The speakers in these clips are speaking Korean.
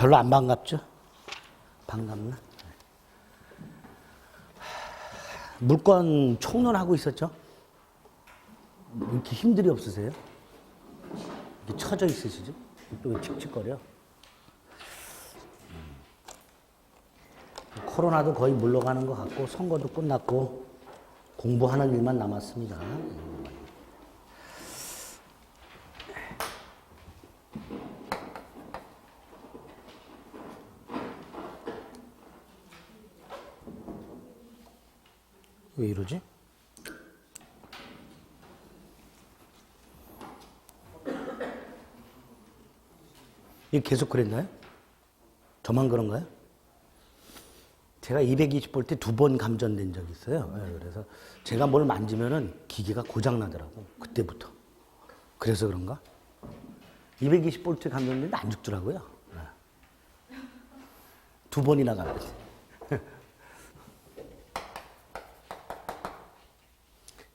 별로 안 반갑죠? 반갑나? 물건 총론하고 있었죠? 이렇게 힘들이 없으세요? 이렇게 처져 있으시죠? 또 칙칙거려. 코로나도 거의 물러가는 것 같고 선거도 끝났고 공부하는 일만 남았습니다. 왜 이러지? 이게 계속 그랬나요? 저만 그런가요? 제가 220V 때 2번 감전된 적이 있어요. 그래서 제가 뭘 만지면은 기계가 고장나더라고. 그때부터. 그래서 그런가? 220V 감전됐는데 안 죽더라고요. 2번이나 감전됐어요.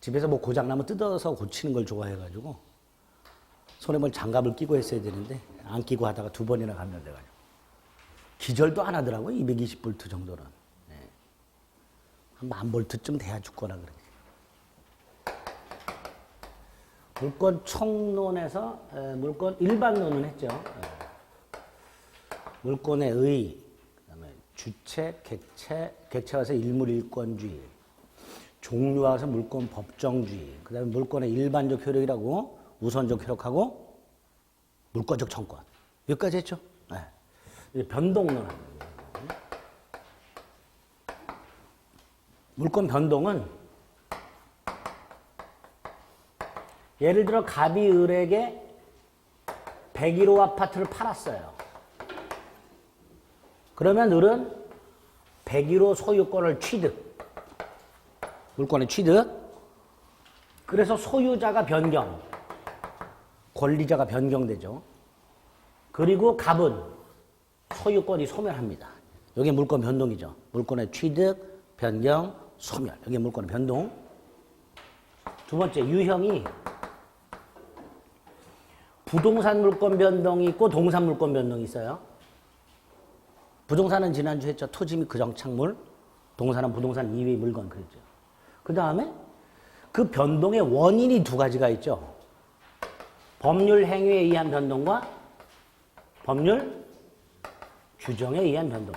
집에서 뭐 고장나면 뜯어서 고치는 걸 좋아해가지고 손에 뭘 장갑을 끼고 했어야 되는데 안 끼고 하다가 2번이나 감전돼가지고 기절도 안 하더라고요. 220V 정도는. 네. 한 1000V쯤 돼야 죽거나 그러지. 물건 총론에서 물건 일반론은 했죠. 물건의 의, 그다음에 주체, 객체 와서 일물일권주의, 종류와 와서 물건 법정주의, 그다음에 물건의 일반적 효력이라고 우선적 효력하고 물권적 청권. 여기까지 했죠. 네. 변동론. 물권 변동은 예를 들어 갑이 을에게 101호 아파트를 팔았어요. 그러면 을은 101호 소유권을 취득. 물권의 취득. 그래서 소유자가 변경. 권리자가 변경되죠. 그리고 갑은 소유권이 소멸합니다. 이게 물권 변동이죠. 물권의 취득, 변경, 소멸. 이게 물권의 변동. 두 번째, 유형이 부동산 물권 변동이 있고 동산 물권 변동이 있어요. 부동산은 지난주 했죠. 토지 및 그정착물. 동산은 부동산 이외의 물건 그랬죠. 그 다음에 그 변동의 원인이 두 가지가 있죠. 법률 행위에 의한 변동과 법률 규정에 의한 변동.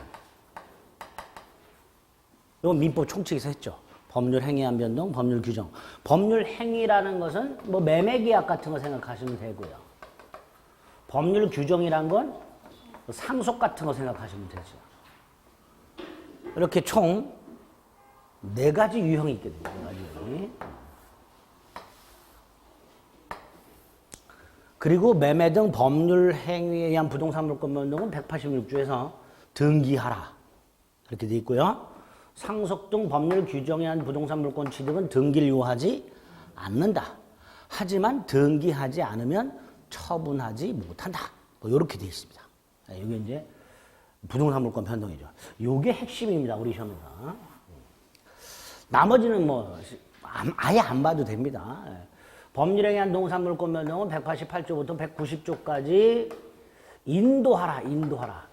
이건 민법 총칙에서 했죠. 법률 행위에 의한 변동, 법률 규정. 법률 행위라는 것은 뭐 매매계약 같은 거 생각하시면 되고요. 법률 규정이란 건 상속 같은 거 생각하시면 되죠. 이렇게 총 4가지 유형이 있거든요. 4가지 유형이. 그리고 매매 등 법률 행위에 의한 부동산 물권 변동은 186조에서 등기하라. 이렇게 돼 있고요. 상속 등 법률 규정에 의한 부동산 물권 취득은 등기를 요하지 않는다. 하지만 등기하지 않으면 처분하지 못한다. 뭐 이렇게 돼 있습니다. 이게 이제 부동산 물권 변동이죠. 이게 핵심입니다. 우리 시험에서. 나머지는 뭐 아예 안 봐도 됩니다. 법률에 의한 동산 물권 변동은 188조부터 190조까지 인도하라.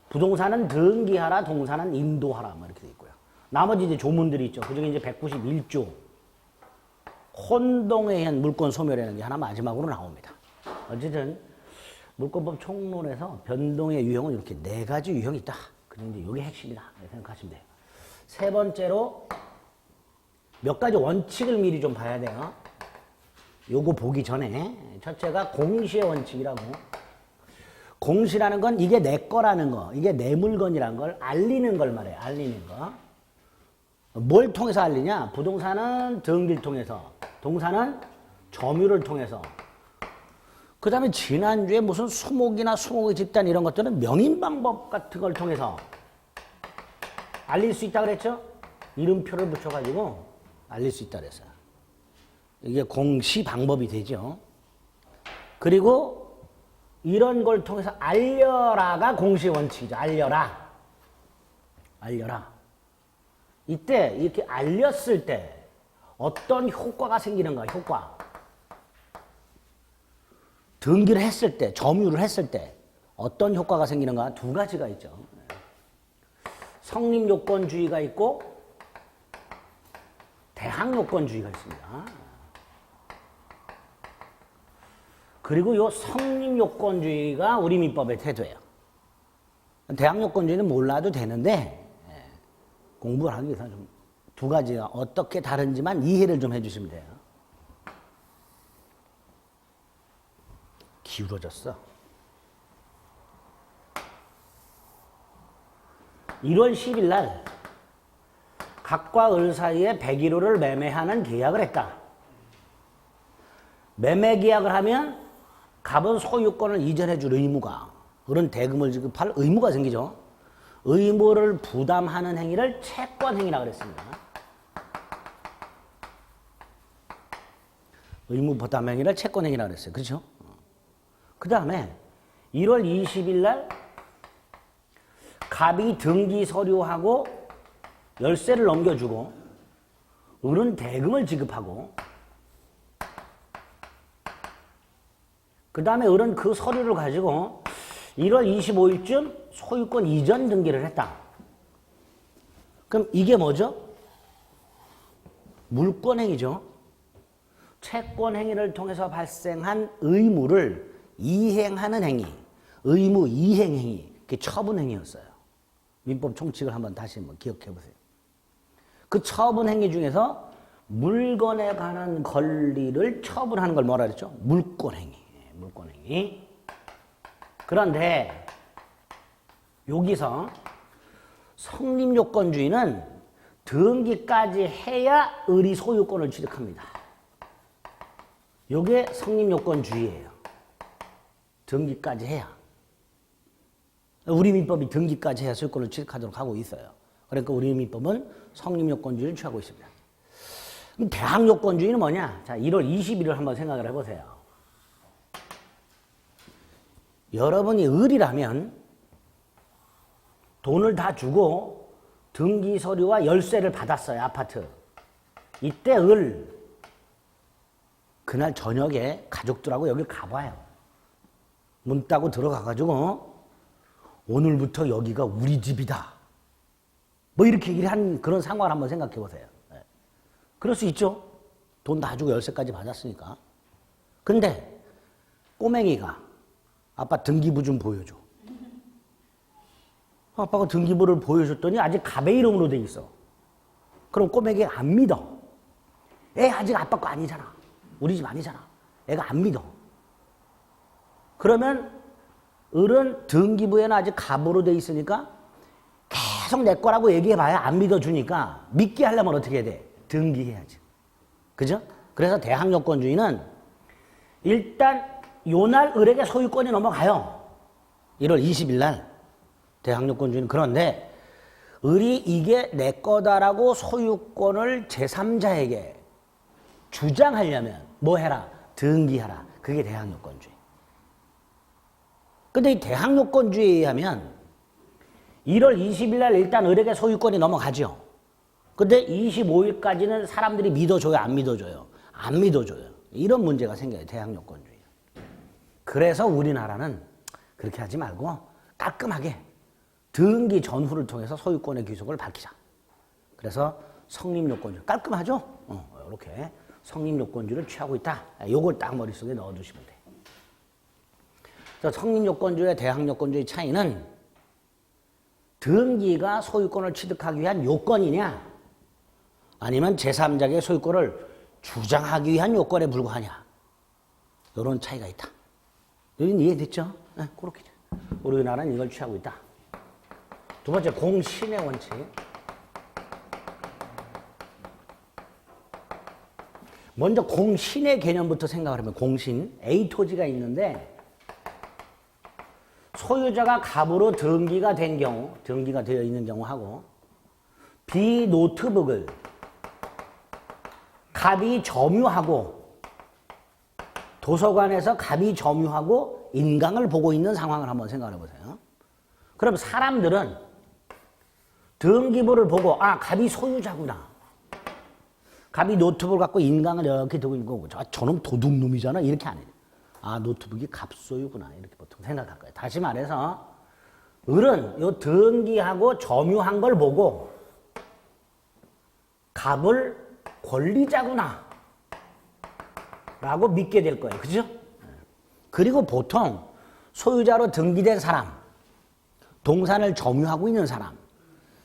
부동산은 등기하라, 동산은 인도하라. 뭐 이렇게 돼 있고요. 나머지 이제 조문들이 있죠. 그중에 이제 191조 혼동에 의한 물권 소멸이라는 게 하나 마지막으로 나옵니다. 어쨌든 물권법 총론에서 변동의 유형은 이렇게 4가지 유형이 있다. 그런데 이게 핵심이다. 생각하시면 돼요. 세 번째로 몇 가지 원칙을 미리 좀 봐야 돼요. 요거 보기 전에 첫째가 공시의 원칙이라고. 공시라는 건 이게 내 거라는 거, 이게 내 물건이라는 걸 알리는 걸 말해요. 알리는 거. 뭘 통해서 알리냐? 부동산은 등기를 통해서, 동산은 점유를 통해서. 그 다음에 지난주에 무슨 수목이나 수목의 집단 이런 것들은 명인방법 같은 걸 통해서 알릴 수 있다 그랬죠? 이름표를 붙여가지고 알릴 수 있다 그랬어요. 이게 공시 방법이 되죠. 그리고 이런 걸 통해서 알려라가 공시 원칙이죠. 알려라. 이때 이렇게 알렸을 때 어떤 효과가 생기는가? 효과. 등기를 했을 때, 점유를 했을 때 어떤 효과가 생기는가? 두 가지가 있죠. 성립요건주의가 있고 대항요건주의가 있습니다. 그리고 이 성립요건주의가 우리 민법의 태도예요. 대항요건주의는 몰라도 되는데 공부를 하기 위해서 좀 두 가지가 어떻게 다른지만 이해를 좀 해주시면 돼요. 기울어졌어. 1월 10일 날 각과 을 사이에 101호를 매매하는 계약을 했다. 매매 계약을 하면 갑은 소유권을 이전해 줄 의무가, 을은 대금을 지급할 의무가 생기죠. 의무를 부담하는 행위를 채권 행위라고 그랬습니다. 의무 부담 행위를 채권 행위라고 그랬어요. 그렇죠? 그 다음에 1월 20일 날 갑이 등기 서류하고 열쇠를 넘겨주고 을은 대금을 지급하고 그 다음에 을은 그 서류를 가지고 1월 25일쯤 소유권 이전 등기를 했다. 그럼 이게 뭐죠? 물권행위죠. 채권행위를 통해서 발생한 의무를 이행하는 행위, 의무 이행행위, 그게 처분행위였어요. 민법 총칙을 한번 다시 한번 기억해 보세요. 그 처분행위 중에서 물건에 관한 권리를 처분하는 걸 뭐라 그랬죠? 물권행위. 물권행위. 그런데 여기서 성립요건주의는 등기까지 해야 을이 소유권을 취득합니다. 이게 성립요건주의예요. 등기까지 해야. 우리 민법이 등기까지 해야 소유권을 취득하도록 하고 있어요. 그러니까 우리 민법은 성립요건주의를 취하고 있습니다. 그럼 대항요건주의는 뭐냐? 자, 1월 20일을 한번 생각을 해보세요. 여러분이 을이라면 돈을 다 주고 등기 서류와 열쇠를 받았어요. 아파트. 이때 을 그날 저녁에 가족들하고 여기 가봐요. 문 따고 들어가가지고 오늘부터 여기가 우리 집이다. 뭐 이렇게 얘기를 한 그런 상황을 한번 생각해 보세요. 그럴 수 있죠. 돈 다 주고 열쇠까지 받았으니까. 근데 꼬맹이가 아빠 등기부 좀 보여줘. 아빠가 등기부를 보여줬더니 아직 갑의 이름으로 돼 있어. 그럼 꼬맹이가 안 믿어. 애 아직 아빠 거 아니잖아. 우리 집 아니잖아. 애가 안 믿어. 그러면 을은 등기부에는 아직 갑으로 돼 있으니까 계속 내 거라고 얘기해봐야 안 믿어주니까 믿게 하려면 어떻게 해야 돼? 등기해야지. 그죠? 그래서 대항요건주의는 일단 요날 을에게 소유권이 넘어가요. 1월 20일 날 대항요건주의는. 그런데 을이 이게 내 거다라고 소유권을 제3자에게 주장하려면 뭐 해라? 등기하라. 그게 대항요건주의. 근데 이 대항요건주의에 의하면 1월 20일 날 일단 을에게 소유권이 넘어가죠. 근데 25일까지는 사람들이 믿어줘요? 안 믿어줘요? 안 믿어줘요. 이런 문제가 생겨요. 대항요건주의. 그래서 우리나라는 그렇게 하지 말고 깔끔하게 등기 전후를 통해서 소유권의 귀속을 밝히자. 그래서 성립요건주의. 깔끔하죠? 이렇게 성립요건주의를 취하고 있다. 요걸 딱 머릿속에 넣어두시면 돼요. 그래서 성립요건주의와 대항요건주의 차이는 등기가 소유권을 취득하기 위한 요건이냐 아니면 제3자에게 소유권을 주장하기 위한 요건에 불과하냐 이런 차이가 있다. 여기는 이해됐죠? 네, 그렇게 우리나라는 이걸 취하고 있다. 두 번째, 공신의 원칙. 먼저 공신의 개념부터 생각을 하면 공신, A 토지가 있는데 소유자가 갑으로 등기가 된 경우, 등기가 되어 있는 경우하고 B 노트북을 갑이 점유하고 도서관에서 갑이 점유하고 인강을 보고 있는 상황을 한번 생각해 보세요. 그럼 사람들은 등기부를 보고 아, 갑이 소유자구나. 갑이 노트북을 갖고 인강을 이렇게 두고 있는 거고 저놈 도둑놈이잖아. 이렇게 안 해요. 아, 노트북이 갑소유구나. 이렇게 보통 생각할 거예요. 다시 말해서, 을은 요 등기하고 점유한 걸 보고, 갑을 권리자구나. 라고 믿게 될 거예요. 그죠? 그리고 보통 소유자로 등기된 사람, 동산을 점유하고 있는 사람,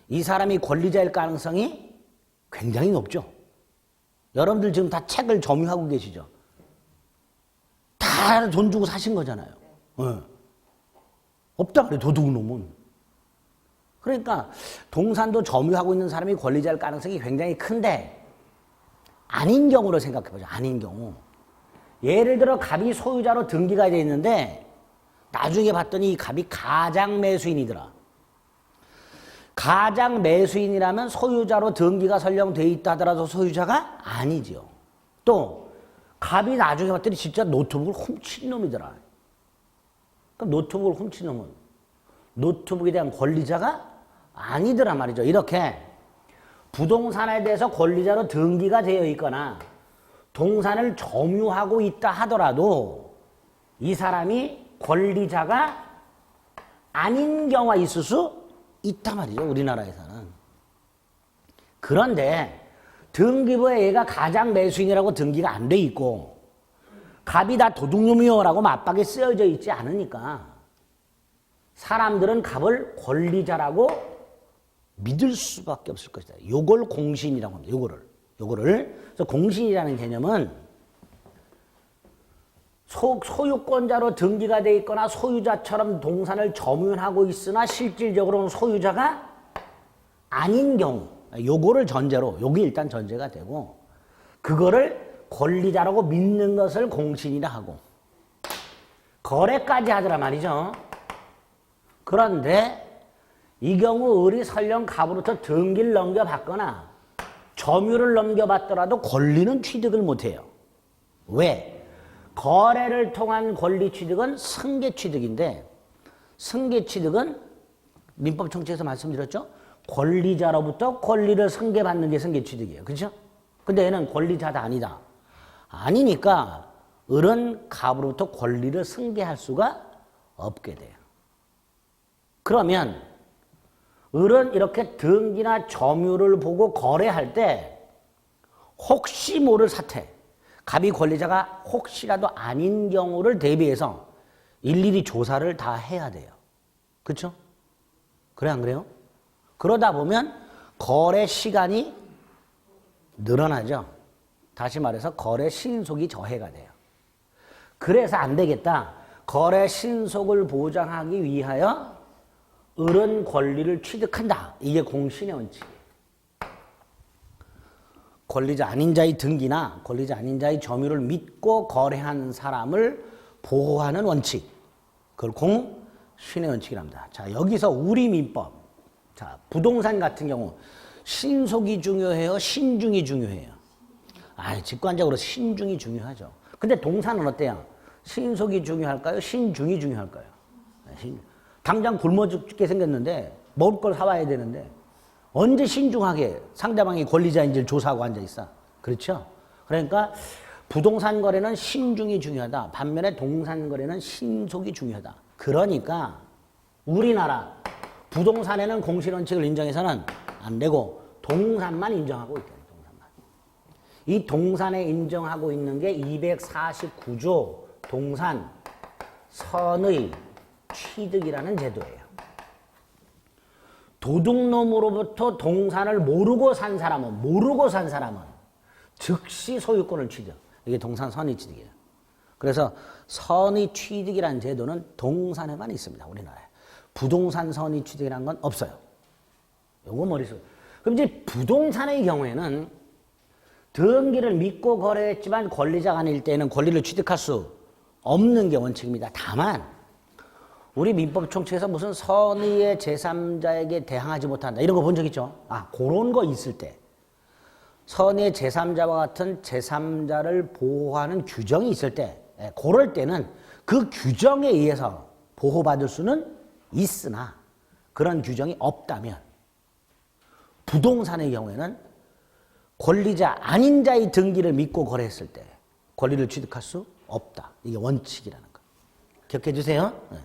이 사람이 권리자일 가능성이 굉장히 높죠. 여러분들 지금 다 책을 점유하고 계시죠? 다 돈 주고 사신 거잖아요. 네. 없다 그래, 도둑놈은. 그러니까 동산도 점유하고 있는 사람이 권리자일 가능성이 굉장히 큰데, 아닌 경우로 생각해 보죠. 아닌 경우. 예를 들어 갑이 소유자로 등기가 되어 있는데 나중에 봤더니 이 갑이 가장 매수인이더라. 가장 매수인이라면 소유자로 등기가 설령되어 있다 하더라도 소유자가 아니죠. 또 갑이 나중에 봤더니 진짜 노트북을 훔친 놈이더라. 그럼 노트북을 훔친 놈은 노트북에 대한 권리자가 아니더란 말이죠. 이렇게 부동산에 대해서 권리자로 등기가 되어 있거나 동산을 점유하고 있다 하더라도 이 사람이 권리자가 아닌 경우가 있을 수 있단 말이죠. 우리나라에서는. 그런데 등기부에 얘가 가장 매수인이라고 등기가 안 돼 있고 갑이 다 도둑놈이요라고 맞박에 쓰여져 있지 않으니까 사람들은 갑을 권리자라고 믿을 수밖에 없을 것이다. 요걸 공신이라고 합니다. 요거를. 그래서 공신이라는 개념은 소유권자로 등기가 돼 있거나 소유자처럼 동산을 점유하고 있으나 실질적으로는 소유자가 아닌 경우, 요거를 전제로, 요게 일단 전제가 되고, 그거를 권리자라고 믿는 것을 공신이라 하고, 거래까지 하더라 말이죠. 그런데 이 경우 을이 설령 갑으로부터 등기를 넘겨받거나 점유를 넘겨받더라도 권리는 취득을 못해요. 왜? 거래를 통한 권리 취득은 승계 취득인데, 승계 취득은 민법 총칙에서 말씀드렸죠? 권리자로부터 권리를 승계받는 게 승계 취득이에요. 그렇죠? 근데 얘는 권리자다 아니다. 아니니까 을은 갑으로부터 권리를 승계할 수가 없게 돼요. 그러면 을은 이렇게 등기나 점유를 보고 거래할 때 혹시 모를 사태, 갑이 권리자가 혹시라도 아닌 경우를 대비해서 일일이 조사를 다 해야 돼요. 그렇죠? 그래 안 그래요? 그러다 보면 거래 시간이 늘어나죠. 다시 말해서 거래 신속이 저해가 돼요. 그래서 안 되겠다. 거래 신속을 보장하기 위하여 을은 권리를 취득한다. 이게 공신의 원칙이에요. 권리자 아닌 자의 등기나 권리자 아닌 자의 점유를 믿고 거래한 사람을 보호하는 원칙. 그걸 공신의 원칙이랍니다. 자, 여기서 우리 민법. 자, 부동산 같은 경우 신속이 중요해요? 신중이 중요해요? 직관적으로 신중이 중요하죠. 근데 동산은 어때요? 신속이 중요할까요? 신중이 중요할까요? 당장 굶어 죽게 생겼는데 먹을 걸 사와야 되는데 언제 신중하게 상대방이 권리자인지를 조사하고 앉아있어? 그렇죠? 그러니까 부동산 거래는 신중이 중요하다. 반면에 동산 거래는 신속이 중요하다. 그러니까 우리나라 부동산에는 공신원칙을 인정해서는 안 되고 동산만 인정하고 있다. 동산만. 이 동산에 인정하고 있는 게 249조 동산 선의 취득이라는 제도예요. 도둑놈으로부터 동산을 모르고 산 사람은 즉시 소유권을 취득. 이게 동산 선의 취득이에요. 그래서 선의 취득이라는 제도는 동산에만 있습니다. 우리나라에. 부동산 선의 취득이라는 건 없어요. 요거 머릿속에. 그럼 이제 부동산의 경우에는 등기를 믿고 거래했지만 권리자가 아닐 때에는 권리를 취득할 수 없는 게 원칙입니다. 다만 우리 민법 총칙에서 무슨 선의의 제3자에게 대항하지 못한다 이런 거 본 적 있죠? 그런 거 있을 때 선의의 제3자와 같은 제3자를 보호하는 규정이 있을 때 그럴 때는 그 규정에 의해서 보호받을 수는 있으나 그런 규정이 없다면 부동산의 경우에는 권리자 아닌 자의 등기를 믿고 거래했을 때 권리를 취득할 수 없다. 이게 원칙이라는 거. 기억해 주세요. 네.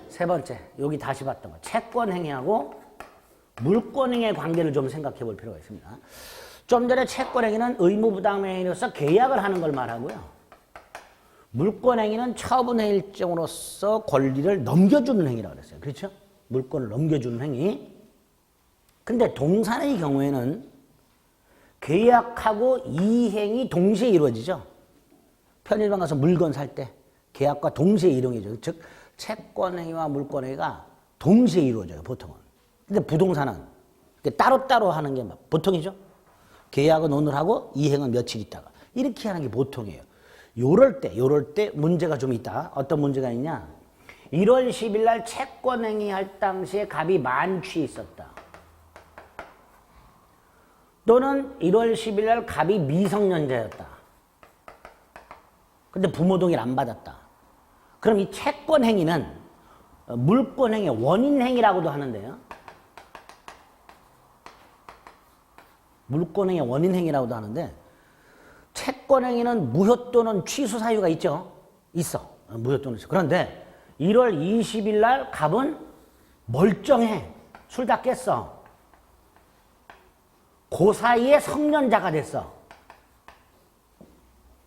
세 번째, 여기 다시 봤던 거. 채권행위하고 물권행위의 관계를 좀 생각해 볼 필요가 있습니다. 좀 전에 채권행위는 의무부담행위로서 계약을 하는 걸 말하고요. 물권행위는 처분의 일정으로서 권리를 넘겨주는 행위라고 그랬어요. 그렇죠? 물권을 넘겨주는 행위. 근데 동산의 경우에는 계약하고 이행이 동시에 이루어지죠. 편의점 가서 물건 살 때 계약과 동시에 이루어지죠. 즉 채권행위와 물권행위가 동시에 이루어져요. 보통은. 근데 부동산은 따로따로 하는 게 보통이죠. 계약은 오늘 하고 이행은 며칠 있다가 이렇게 하는 게 보통이에요. 요럴 때 문제가 좀 있다. 어떤 문제가 있냐? 1월 10일 날 채권행위 할 당시에 갑이 만취 있었다. 또는 1월 10일 날 갑이 미성년자였다. 근데 부모 동의를 안 받았다. 그럼 이 채권행위는 물권행위 원인행위라고도 하는데요. 물권행위 원인행위라고도 하는데 채권행위는 무효 또는 취소 사유가 있죠. 있어. 무효 또는 취소. 그런데 1월 20일 날 갑은 멀쩡해. 술 다 깼어. 그 사이에 성년자가 됐어.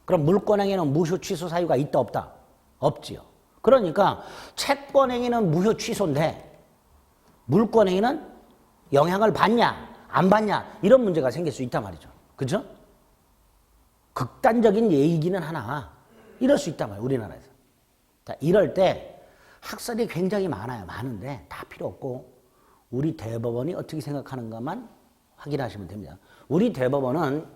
그럼 물권행위는 무효 취소 사유가 있다 없다? 없지요. 그러니까 채권행위는 무효 취소인데 물권행위는 영향을 받냐 안 받냐 이런 문제가 생길 수 있단 말이죠. 그죠? 극단적인 얘기는 하나 이럴 수 있단 말이에요. 우리나라에서. 자, 이럴 때 학설이 굉장히 많아요. 많은데 다 필요 없고 우리 대법원이 어떻게 생각하는가만 확인하시면 됩니다. 우리 대법원은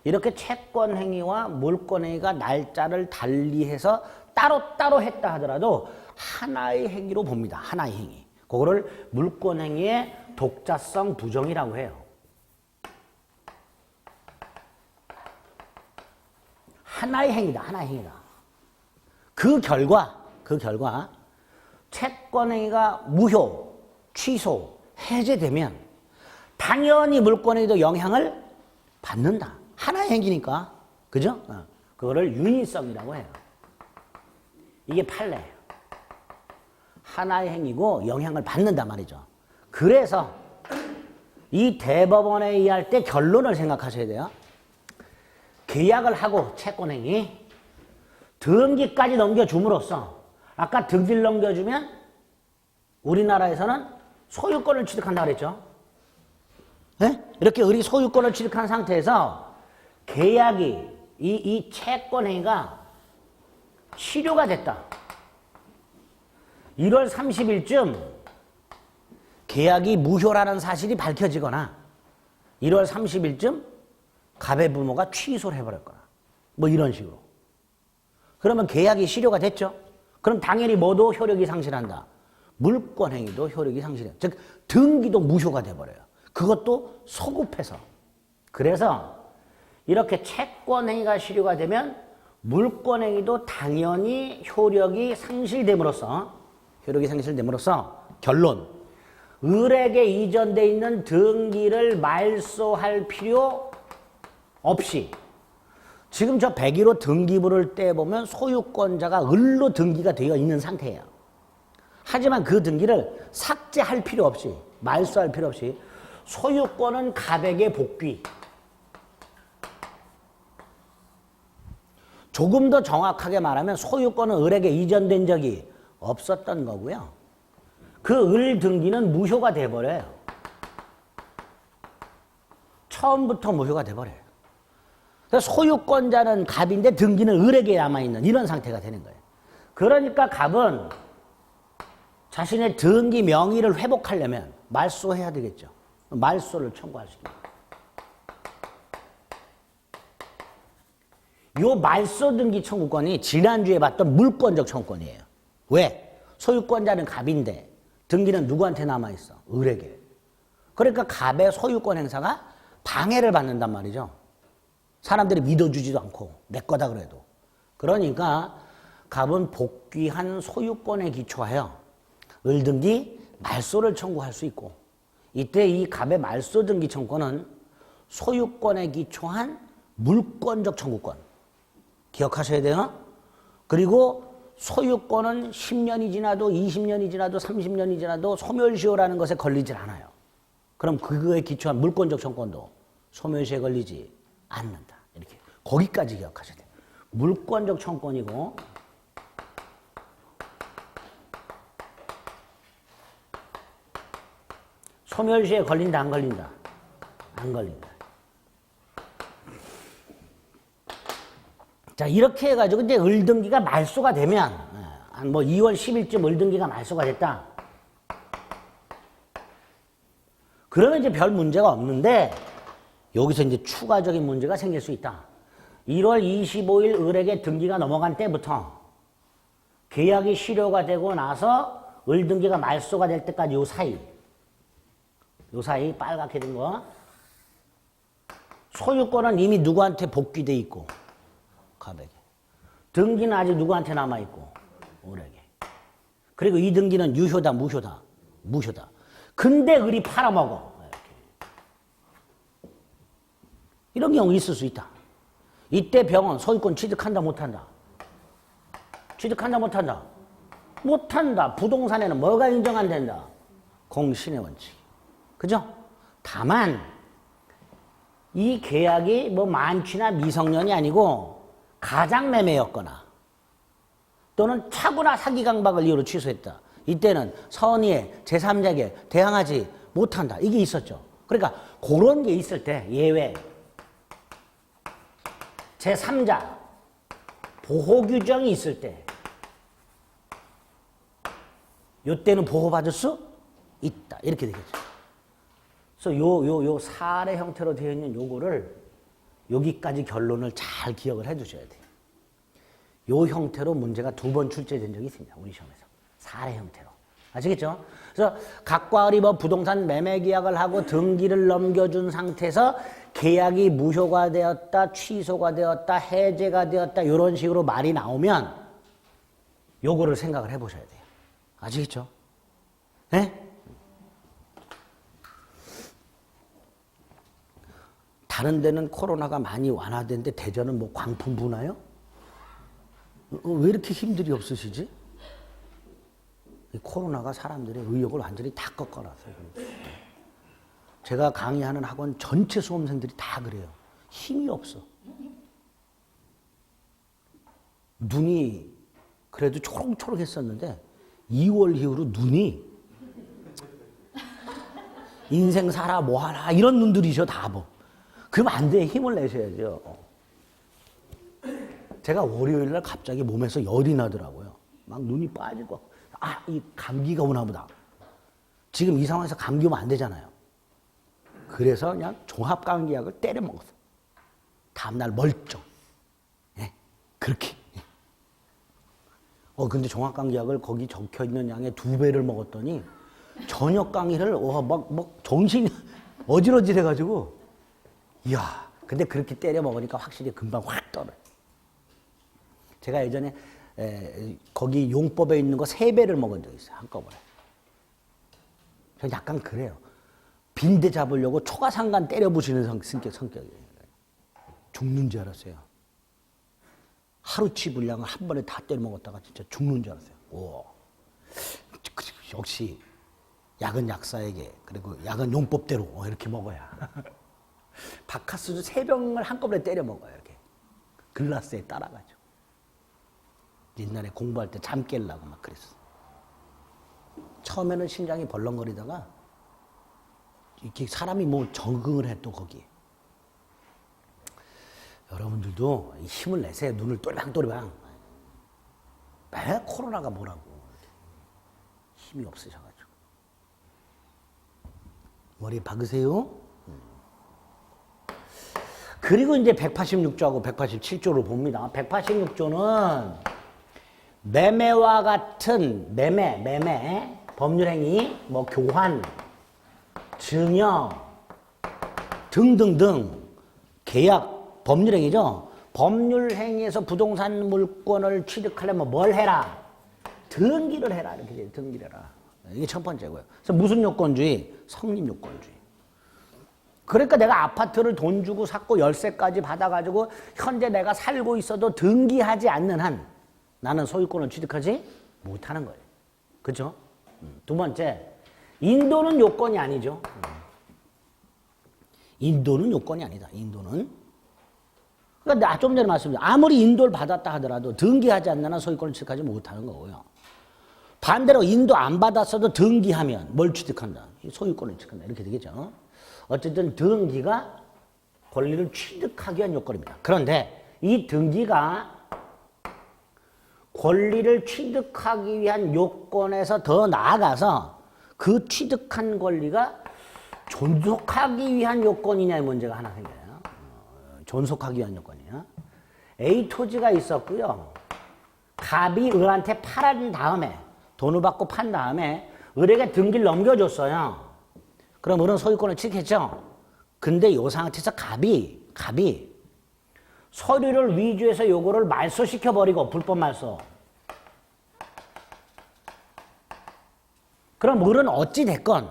이렇게 채권행위와 물권행위가 날짜를 달리해서 따로따로 했다 하더라도 하나의 행위로 봅니다. 하나의 행위. 그거를 물권행위의 독자성 부정이라고 해요. 하나의 행위다. 하나의 행위다. 그 결과 채권행위가 무효, 취소, 해제되면 당연히 물권행위도 영향을 받는다. 하나의 행위니까. 그죠? 그거를 유인성이라고 해요. 이게 판례예요. 하나의 행위고 영향을 받는단 말이죠. 그래서 이 대법원에 의할 때 결론을 생각하셔야 돼요. 계약을 하고 채권행위 등기까지 넘겨줌으로써 아까 등기를 넘겨주면 우리나라에서는 소유권을 취득한다고 그랬죠. 네? 이렇게 우리 소유권을 취득한 상태에서 계약이 이 채권행위가 실효가 됐다. 1월 30일쯤 계약이 무효라는 사실이 밝혀지거나 1월 30일쯤 갑의 부모가 취소를 해버렸거나 뭐 이런 식으로. 그러면 계약이 실효가 됐죠. 그럼 당연히 뭐도 효력이 상실한다. 물권행위도 효력이 상실해요. 즉 등기도 무효가 돼버려요. 그것도 소급해서. 그래서 이렇게 채권행위가 실효가 되면 물권행위도 당연히 효력이 상실됨으로써 결론 을에게 이전되어 있는 등기를 말소할 필요 없이 지금 저 101호 등기부를 떼보면 소유권자가 을로 등기가 되어 있는 상태예요. 하지만 그 등기를 삭제할 필요 없이 말소할 필요 없이 소유권은 갑에게 복귀. 조금 더 정확하게 말하면 소유권은 을에게 이전된 적이 없었던 거고요. 그 을 등기는 무효가 돼버려요. 처음부터 무효가 돼버려요. 그래서 소유권자는 갑인데 등기는 을에게 남아있는 이런 상태가 되는 거예요. 그러니까 갑은 자신의 등기 명의를 회복하려면 말소해야 되겠죠. 말소를 청구할 수 있습니다. 요 말소 등기 청구권이 지난주에 봤던 물권적 청구권이에요. 왜? 소유권자는 갑인데 등기는 누구한테 남아있어? 을에게. 그러니까 갑의 소유권 행사가 방해를 받는단 말이죠. 사람들이 믿어주지도 않고 내 거다 그래도. 그러니까 갑은 복귀한 소유권에 기초하여 을등기 말소를 청구할 수 있고 이때 이 갑의 말소 등기 청구권은 소유권에 기초한 물권적 청구권. 기억하셔야 돼요. 그리고 소유권은 10년이 지나도 20년이 지나도 30년이 지나도 소멸시효라는 것에 걸리질 않아요. 그럼 그거에 기초한 물권적 청구권도 소멸시효에 걸리지 않는다. 이렇게 거기까지 기억하셔야 돼요. 물권적 청구권이고 소멸시효에 걸린다 안 걸린다? 안 걸린다. 자, 이렇게 해가지고 이제 을등기가 말소가 되면, 한 뭐 2월 10일쯤 을등기가 말소가 됐다. 그러면 이제 별 문제가 없는데, 여기서 이제 추가적인 문제가 생길 수 있다. 1월 25일 을에게 등기가 넘어간 때부터 계약이 실효가 되고 나서 을등기가 말소가 될 때까지 요 사이 빨갛게 된 거. 소유권은 이미 누구한테 복귀돼 있고, 갑에게. 등기는 아직 누구한테 남아있고, 을에게. 그리고 이 등기는 유효다, 무효다? 무효다. 근데 을이 팔아먹어. 이렇게. 이런 경우 있을 수 있다. 이때 병은 소유권 취득한다, 못한다? 취득한다, 못한다? 못한다. 부동산에는 뭐가 인정 안 된다? 공신의 원칙. 그죠? 다만 이 계약이 뭐 만취나 미성년이 아니고 가장매매였거나 또는 차고나 사기 강박을 이유로 취소했다. 이때는 선의의 제3자에게 대항하지 못한다. 이게 있었죠. 그러니까 그런 게 있을 때 예외 제3자 보호 규정이 있을 때 이때는 보호받을 수 있다. 이렇게 되겠죠. 그래서 요 사례 형태로 되어 있는 요거를 여기까지 결론을 잘 기억을 해 두셔야 돼요. 요 형태로 문제가 2번 출제된 적이 있습니다. 우리 시험에서. 사례 형태로. 아시겠죠? 그래서 각과 을이 뭐 부동산 매매 계약을 하고 등기를 넘겨준 상태에서 계약이 무효가 되었다, 취소가 되었다, 해제가 되었다 이런 식으로 말이 나오면 요거를 생각을 해보셔야 돼요. 아시겠죠? 네? 다른 데는 코로나가 많이 완화됐는데 대전은 뭐 광풍 부나요? 왜 이렇게 힘들이 없으시지? 코로나가 사람들의 의욕을 완전히 다 꺾어놨어요. 제가 강의하는 학원 전체 수험생들이 다 그래요. 힘이 없어. 눈이 그래도 초록초록했었는데 2월 이후로 눈이 인생 살아 뭐하나 이런 눈들이셔 다 뭐. 그럼 안 돼. 힘을 내셔야죠. 제가 월요일날 갑자기 몸에서 열이 나더라고요. 막 눈이 빠질 것 같고. 아, 이 감기가 오나 보다. 지금 이 상황에서 감기 오면 안 되잖아요. 그래서 그냥 종합감기약을 때려 먹었어. 다음날 멀쩡. 예, 그렇게. 근데 종합감기약을 거기 적혀있는 양의 2배를 먹었더니 저녁 강의를 막 정신이 어질어질해가지고 이야, 근데 그렇게 때려 먹으니까 확실히 금방 확 떨어요. 제가 예전에 거기 용법에 있는 거 3배를 먹은 적이 있어요. 한꺼번에. 저 약간 그래요. 빈대 잡으려고 초가상간 때려 부시는 성격이에요. 죽는 줄 알았어요. 하루치 분량을 한 번에 다 때려 먹었다가 진짜 죽는 줄 알았어요. 오. 역시 약은 약사에게 그리고 약은 용법대로 이렇게 먹어야. 바카스도 3병을 한꺼번에 때려 먹어요. 이렇게 글라스에 따라가지고. 옛날에 공부할 때 잠 깨려고 막 그랬어. 처음에는 심장이 벌렁거리다가 이렇게 사람이 뭐 적응을 해 또 거기에. 여러분들도 힘을 내세요. 눈을 또리방또리방. 왜 코로나가 뭐라고. 힘이 없으셔가지고. 머리 박으세요. 그리고 이제 186조하고 187조를 봅니다. 186조는 매매와 같은 매매, 법률행위, 뭐 교환, 증여 등등등 계약, 법률행위죠. 법률행위에서 부동산 물권을 취득하려면 뭘 해라? 등기를 해라. 이렇게 돼요. 등기를 해라. 이게 첫 번째고요. 그래서 무슨 요건주의? 성립요건주의. 그러니까 내가 아파트를 돈 주고 샀고 열세까지 받아가지고 현재 내가 살고 있어도 등기하지 않는 한 나는 소유권을 취득하지 못하는 거예요. 그렇죠? 두 번째, 인도는 요건이 아니죠. 인도는 요건이 아니다. 인도는. 그러니까 내가 좀 전에 말씀드린 아무리 인도를 받았다 하더라도 등기하지 않는 한 소유권을 취득하지 못하는 거고요. 반대로 인도 안 받았어도 등기하면 뭘 취득한다? 소유권을 취득한다. 이렇게 되겠죠. 어쨌든 등기가 권리를 취득하기 위한 요건입니다. 그런데 이 등기가 권리를 취득하기 위한 요건에서 더 나아가서 그 취득한 권리가 존속하기 위한 요건이냐의 문제가 하나 생겨요. 존속하기 위한 요건이요. A 토지가 있었고요. 갑이 을한테 팔은 다음에 돈을 받고 판 다음에 을에게 등기를 넘겨줬어요. 그럼 을은 소유권을 취득했죠. 근데 이 상태에서 갑이 서류를 위조해서 요거를 말소시켜버리고 불법 말소. 그럼 을은 어찌 됐건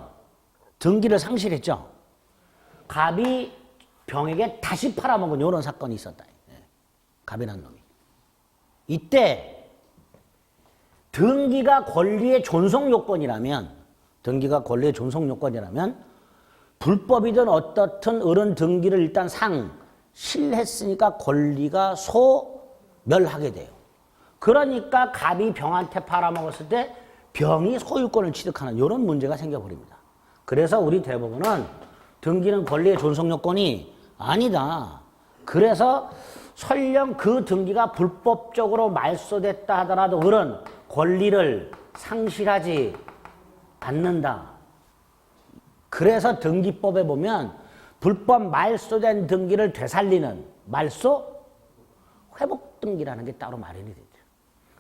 등기를 상실했죠. 갑이 병에게 다시 팔아먹은 이런 사건이 있었다. 갑이라는 놈이. 이때 등기가 권리의 존속 요건이라면 불법이든 어떻든 을은 등기를 일단 상실했으니까 권리가 소멸하게 돼요. 그러니까 갑이 병한테 팔아먹었을 때 병이 소유권을 취득하는 이런 문제가 생겨버립니다. 그래서 우리 대법원은 등기는 권리의 존속 요건이 아니다. 그래서 설령 그 등기가 불법적으로 말소됐다 하더라도 을은 권리를 상실하지 않는다. 그래서 등기법에 보면 불법 말소된 등기를 되살리는 말소 회복 등기라는 게 따로 마련이 되죠.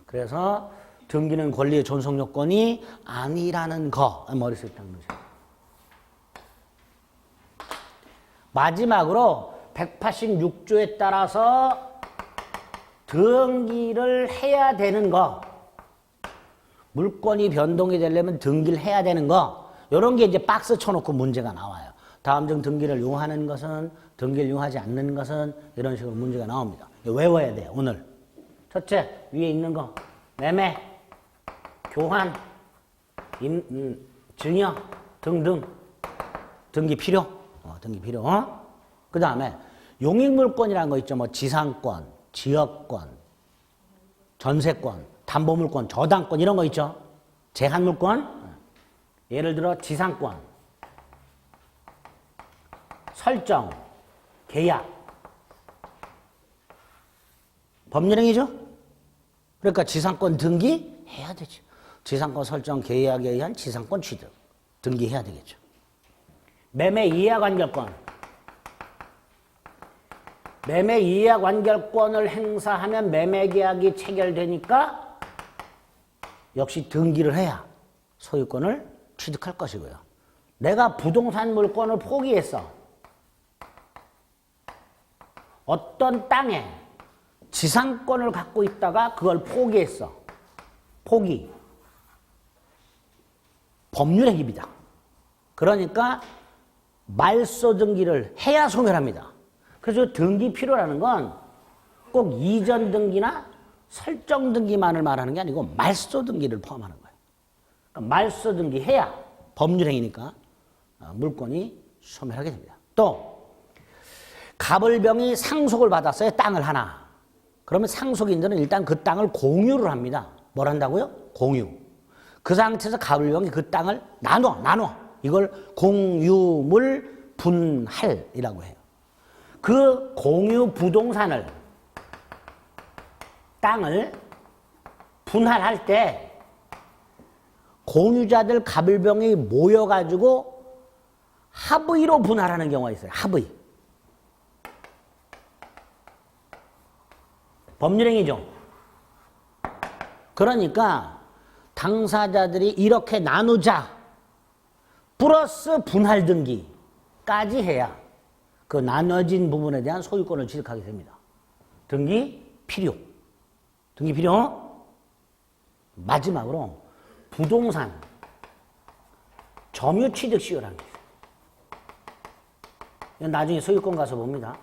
그래서 등기는 권리의 존속 요건이 아니라는 거 머릿속에 딱 넣으세요. 마지막으로 186조에 따라서 등기를 해야 되는 거, 물권이 변동이 되려면 등기를 해야 되는 거, 이런 게 이제 박스 쳐놓고 문제가 나와요. 다음 중 등기를 요하는 것은, 등기를 요하지 않는 것은, 이런 식으로 문제가 나옵니다. 외워야 돼요, 오늘. 첫째, 위에 있는 거, 매매, 교환, 증여 등등. 등기 필요. 등기 필요. 그 다음에 용익물권이라는 거 있죠. 뭐 지상권, 지역권, 전세권, 담보물권, 저당권 이런 거 있죠. 제한물권. 예를 들어 지상권, 설정, 계약. 법률행위죠. 그러니까 지상권 등기해야 되죠. 지상권 설정 계약에 의한 지상권 취득. 등기해야 되겠죠. 매매 이해관계권. 매매 이해관계권을 행사하면 매매계약이 체결되니까 역시 등기를 해야 소유권을 취득할 것이고요. 내가 부동산 물권을 포기했어. 어떤 땅에 지상권을 갖고 있다가 그걸 포기했어. 포기. 법률행위입니다. 그러니까 말소 등기를 해야 소멸합니다. 그래서 등기 필요라는 건 꼭 이전 등기나 설정 등기만을 말하는 게 아니고 말소 등기를 포함하는 거예요. 그러니까 말소 등기 해야 법률행위니까 물권이 소멸하게 됩니다. 또 갑을병이 상속을 받았어요. 땅을 하나. 그러면 상속인들은 일단 그 땅을 공유를 합니다. 뭘 한다고요? 공유. 그 상태에서 갑을병이 그 땅을 나눠. 이걸 공유물 분할이라고 해요. 그 공유 부동산을, 땅을 분할할 때 공유자들 갑을병이 모여가지고 합의로 분할하는 경우가 있어요. 합의. 법률행위죠. 그러니까 당사자들이 이렇게 나누자 플러스 분할 등기까지 해야 그 나눠진 부분에 대한 소유권을 취득하게 됩니다. 등기 필요. 등기 필요. 마지막으로 부동산 점유 취득 시효라는 게 있어요. 이건 나중에 소유권 가서 봅니다.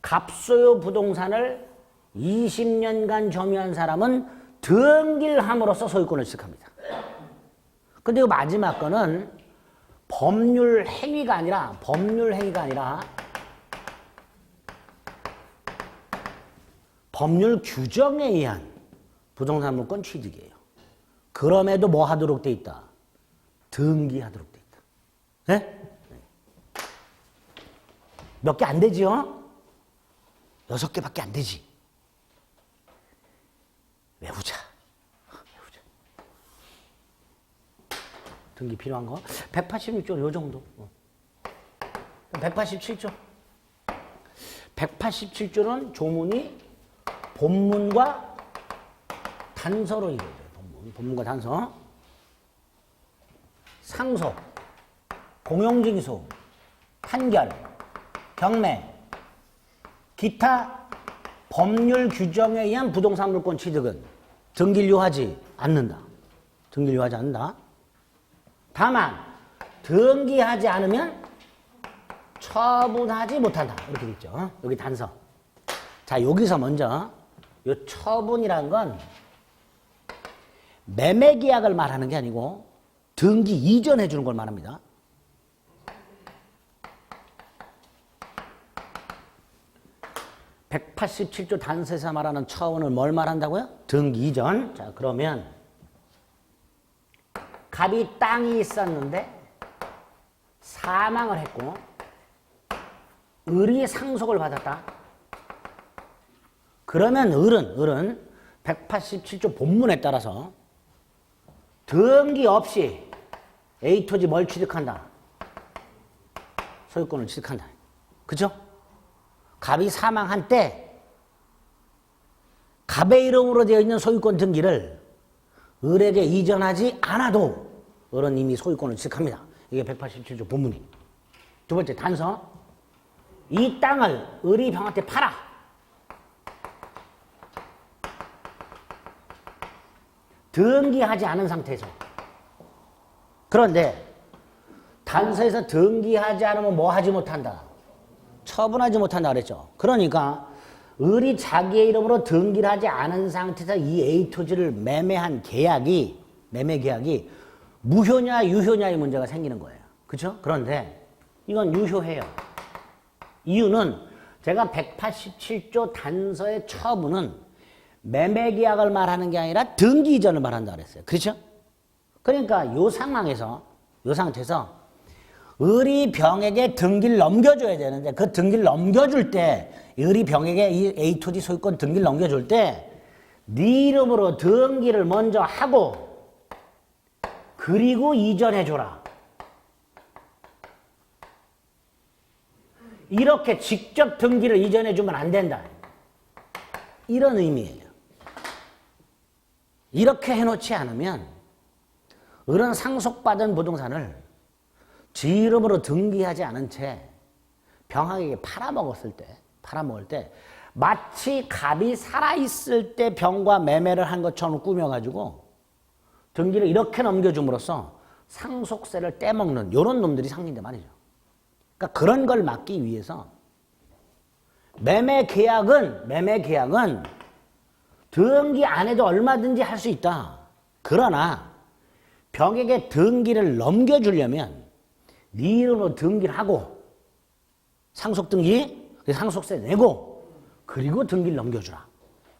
갑소유 부동산을 20년간 점유한 사람은 등기를 함으로써 소유권을 취득합니다. 근데 이 마지막 거는 법률 행위가 아니라 법률 규정에 의한 부동산 물권 취득이에요. 그럼에도 뭐 하도록 돼 있다? 등기하도록 돼 있다. 네? 몇 개 안 되지요? 6개밖에 안 되지. 외우자. 등기 필요한 거? 186조 요 정도. 187조. 187조는 조문이 본문과 단서로 이루어져요. 본문과 단서. 상속, 공용징수, 판결, 경매, 기타 법률 규정에 의한 부동산 물권 취득은 등기를 요하지 않는다. 등기를 요하지 않는다. 다만 등기하지 않으면 처분하지 못한다. 이렇게 돼 있죠. 여기 단서. 자, 여기서 먼저 이 처분이란 건 매매 계약을 말하는 게 아니고 등기 이전해 주는 걸 말합니다. (187조) 단서에서 말하는 처분을 뭘 말한다고요? 등기 이전. 자, 그러면 갑이 땅이 있었는데 사망을 했고 을이 상속을 받았다. 그러면 을은 187조 본문에 따라서 등기 없이 A 토지 뭘 취득한다? 소유권을 취득한다. 그죠? 갑이 사망한 때 갑의 이름으로 되어 있는 소유권 등기를 을에게 이전하지 않아도 을은 이미 소유권을 취득합니다. 이게 187조 본문이. 두 번째 단서. 이 땅을 을이 병한테 팔아. 등기하지 않은 상태에서. 그런데 단서에서 등기하지 않으면 뭐 하지 못한다? 처분하지 못한다 그랬죠. 그러니까 을이 자기의 이름으로 등기를 하지 않은 상태에서 이 A 토지를 매매한 계약이, 매매 계약이 무효냐 유효냐의 문제가 생기는 거예요. 그렇죠? 그런데 이건 유효해요. 이유는 제가 187조 단서의 처분은 매매 계약을 말하는 게 아니라 등기 이전을 말한다 그랬어요. 그렇죠? 그러니까 이 상황에서, 이 상태에서 을이 병에게 등기를 넘겨줘야 되는데 그 등기를 넘겨줄 때 을이 병에게 이 A 토지 소유권 등기를 넘겨줄 때 네 이름으로 등기를 먼저 하고 그리고 이전해줘라. 이렇게 직접 등기를 이전해주면 안 된다. 이런 의미예요. 이렇게 해놓지 않으면 을은 상속받은 부동산을 지 이름으로 등기하지 않은 채 병학에게 팔아먹을 때 마치 갑이 살아있을 때 병과 매매를 한 것처럼 꾸며가지고 등기를 이렇게 넘겨줌으로써 상속세를 떼먹는 이런 놈들이 생긴데 말이죠. 그러니까 그런 걸 막기 위해서 매매 계약은 등기 안 해도 얼마든지 할 수 있다. 그러나 병에게 등기를 넘겨주려면 네 이름으로 등기를 하고 상속등기, 상속세 내고 그리고 등기를 넘겨주라.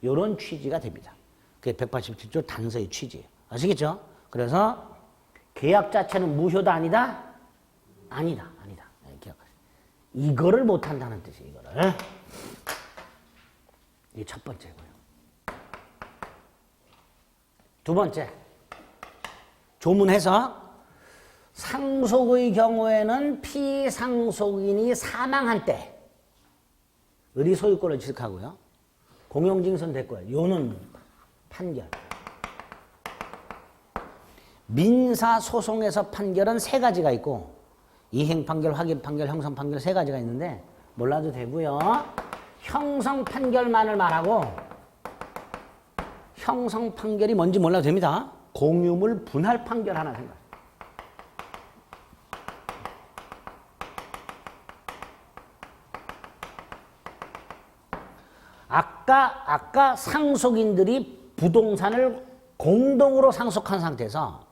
이런 취지가 됩니다. 그게 187조 단서의 취지예요. 아시겠죠? 그래서 계약 자체는 무효다 아니다? 아니다. 이거를 못한다는 뜻이에요. 이거를. 이게 첫 번째고요. 두 번째, 조문 해석. 상속의 경우에는 피상속인이 사망한 때 을이 소유권을 취득하고요. 공용징수는 됐고요. 요는 판결. 민사소송에서 판결은 세 가지가 있고 이행판결, 확인판결, 형성판결 세 가지가 있는데 몰라도 되고요. 형성판결만을 말하고 형성판결이 뭔지 몰라도 됩니다. 공유물 분할 판결 하나 생각. 아까 상속인들이 부동산을 공동으로 상속한 상태에서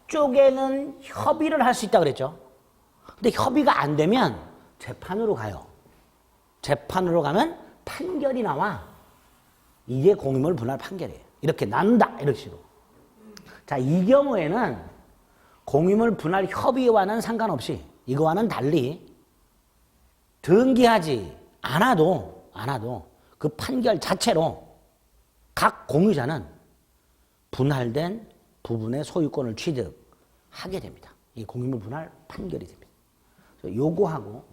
쪼개는 협의를 할 수 있다고 그랬죠. 근데 협의가 안 되면 재판으로 가요. 재판으로 가면 판결이 나와. 이게 공유물 분할 판결이에요. 이렇게 나눈다. 이런 식으로. 자, 이 경우에는 공유물 분할 협의와는 상관없이 이거와는 달리 등기하지 않아도 그 판결 자체로 각 공유자는 분할된 부분의 소유권을 취득하게 됩니다. 이 공유물 분할 판결이 됩니다. 요거하고